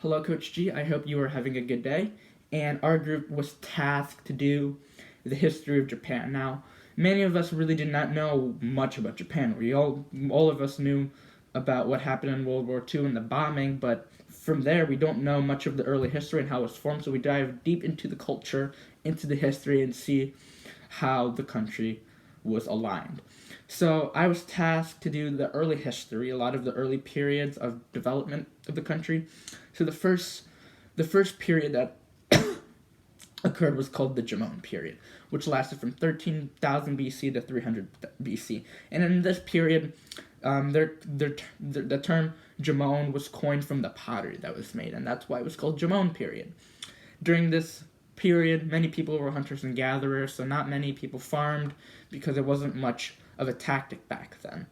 Hello, Coach G. I hope you are having a good day. And our group was tasked to do the history of Japan. Now, many of us really did not know much about Japan. All of us knew about what happened in World War II and the bombing, but from there we don't know much of the early history and how it was formed. So we dive deep into the culture, into the history, and see how the country was aligned. So I was tasked to do the early history, a lot of the early periods of development of the country. So the first period that occurred was called the Jomon period, which lasted from 13,000 BC to 300 BC. And in this period, the term Jomon was coined from the pottery that was made, and that's why it was called Jomon period. During this period, many people were hunters and gatherers, so not many people farmed because it wasn't much of a tactic back then.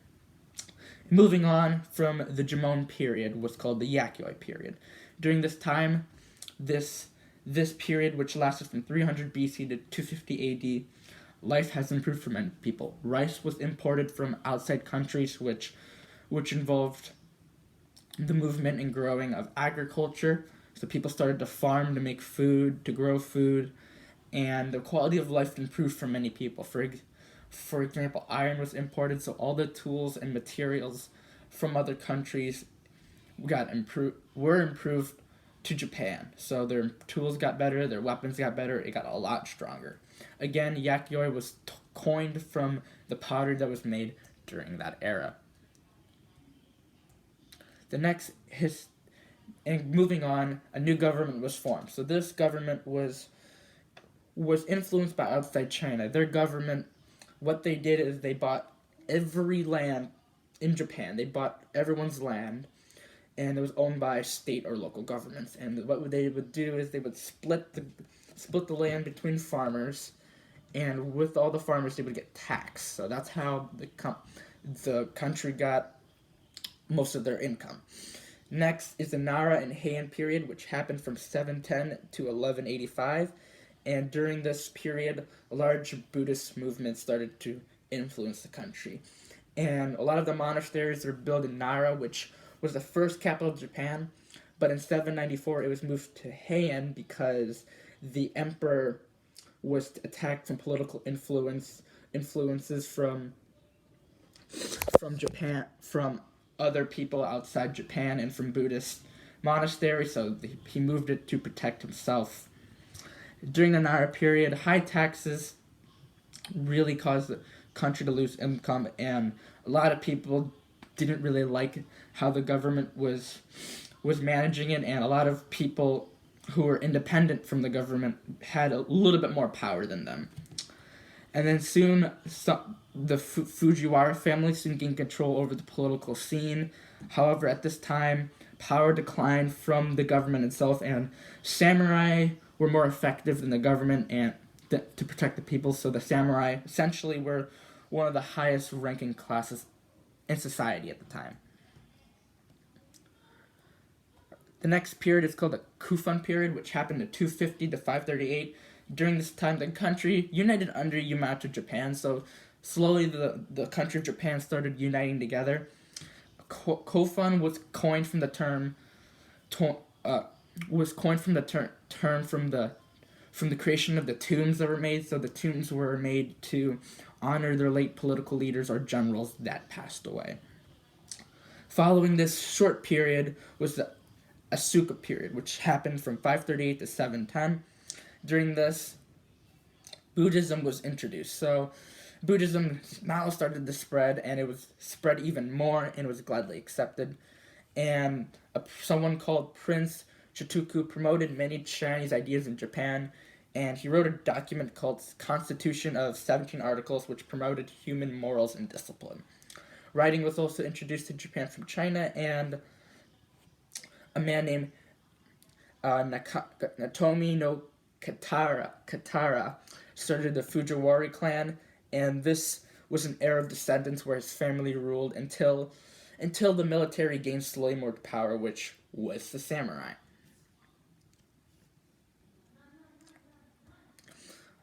Moving on from the Jomon period was called the Yakyoi period. During this time, this period, which lasted from 300 BC to 250 AD, life has improved for many people. Rice was imported from outside countries, which involved the movement and growing of agriculture. So people started to farm to make food, to grow food, and the quality of life improved for many people. For example, iron was imported, so all the tools and materials from other countries were improved to Japan. So their tools got better, their weapons got better, it got a lot stronger. Again, yakioi was coined from the pottery that was made during that era. And moving on, a new government was formed. So this government was influenced by outside China. Their government, what they did is they bought every land in Japan. They bought everyone's land, and it was owned by state or local governments. And what they would do is they would split the land between farmers, and with all the farmers they would get taxed. So that's how the country got most of their income. Next is the Nara and Heian period, which happened from 710 to 1185. And during this period, a large Buddhist movement started to influence the country. And a lot of the monasteries were built in Nara, which was the first capital of Japan. But in 794, it was moved to Heian because the emperor was attacked from political influences from Japan, from other people outside Japan, and from Buddhist monasteries, so he moved it to protect himself. During the Nara period, high taxes really caused the country to lose income, and a lot of people didn't really like how the government was managing it, and a lot of people who were independent from the government had a little bit more power than them. And then soon, the Fujiwara family soon gained control over the political scene. However, at this time, power declined from the government itself, and samurai were more effective than the government and to protect the people. So the samurai essentially were one of the highest ranking classes in society at the time. The next period is called the Kufun period, which happened in 250 to 538. During this time, the country united under Yamato Japan, so slowly the country of Japan started uniting together. Kofun was coined from the term from the creation of the tombs that were made. So the tombs were made to honor their late political leaders or generals that passed away. Following this short period was the Asuka period, which happened from 538 to 710. During this, Buddhism was introduced. So Buddhism now started to spread, and it was spread even more and was gladly accepted. And someone called Prince Chotoku promoted many Chinese ideas in Japan, and he wrote a document called Constitution of 17 Articles, which promoted human morals and discipline. Writing was also introduced to Japan from China, and a man named Natomi no Katara started the Fujiwara clan, and this was an era of descendants where his family ruled until the military gained slowly more power, which was the samurai.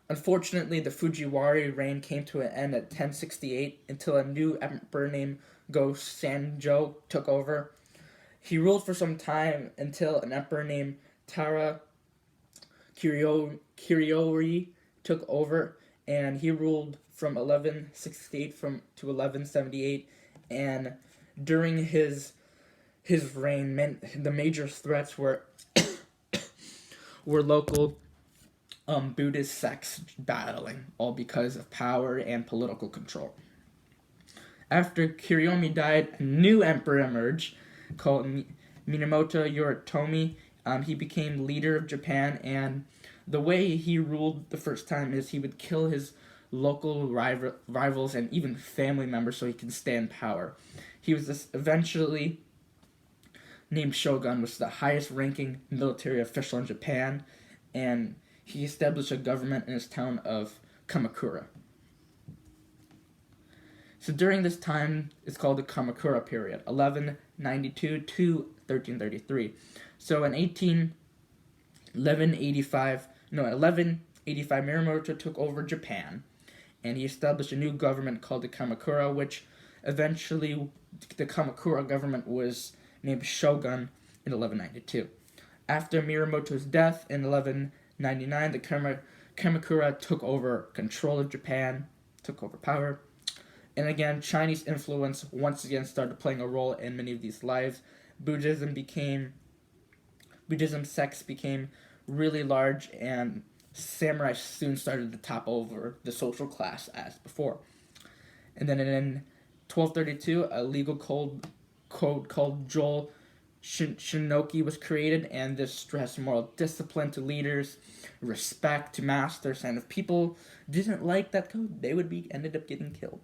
Unfortunately, the Fujiwara reign came to an end at 1068 until a new emperor named Go Sanjo took over. He ruled for some time until an emperor named Tara Kiriori took over, and he ruled from 1168 to 1178. And during his reign, the major threats were local Buddhist sects battling, all because of power and political control. After Kiryomi died, a new emperor emerged called Minamoto Yoritomi. He became leader of Japan, and the way he ruled the first time is he would kill his local rivals and even family members so he could stay in power. He was eventually named shogun, which is the highest ranking military official in Japan, and he established a government in his town of Kamakura. So during this time, it's called the Kamakura period, 1192 to 1333. So in 1185, Minamoto took over Japan, and he established a new government called the Kamakura, which eventually the Kamakura government was named shogun in 1192. After Minamoto's death in 1199, the Kamakura took over control of Japan, took over power. And again, Chinese influence once again started playing a role in many of these lives. Buddhism sects became really large, and samurai soon started to top over the social class as before. And then in 1232, a legal code called Jō Shinoki was created, and this stressed moral discipline to leaders, respect to masters, and if people didn't like that code, they ended up getting killed.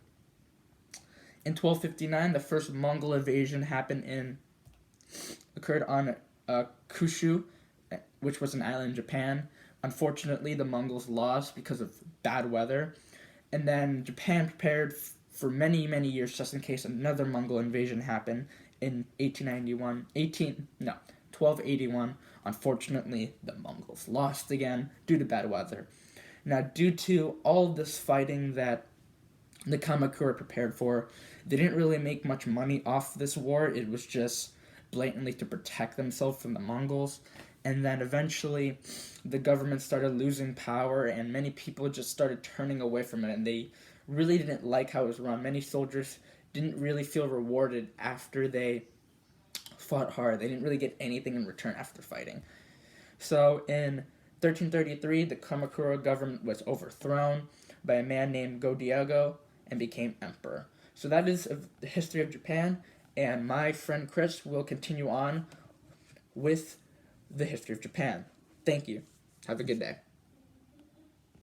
In 1259, the first Mongol invasion occurred on Kyushu, which was an island in Japan. Unfortunately, the Mongols lost because of bad weather, and then Japan prepared for many, many years just in case another Mongol invasion happened in 1281. Unfortunately, the Mongols lost again due to bad weather. Now, due to all of this fighting that the Kamakura prepared for, they didn't really make much money off this war. It was just blatantly to protect themselves from the Mongols. And then eventually the government started losing power, and many people just started turning away from it, and they really didn't like how it was run. Many soldiers didn't really feel rewarded after they fought hard. They didn't really get anything in return after fighting. So in 1333, the Kamakura government was overthrown by a man named Go-Daigo and became emperor. So that is the history of Japan, and my friend Chris will continue on with the history of Japan. Thank you. Have a good day.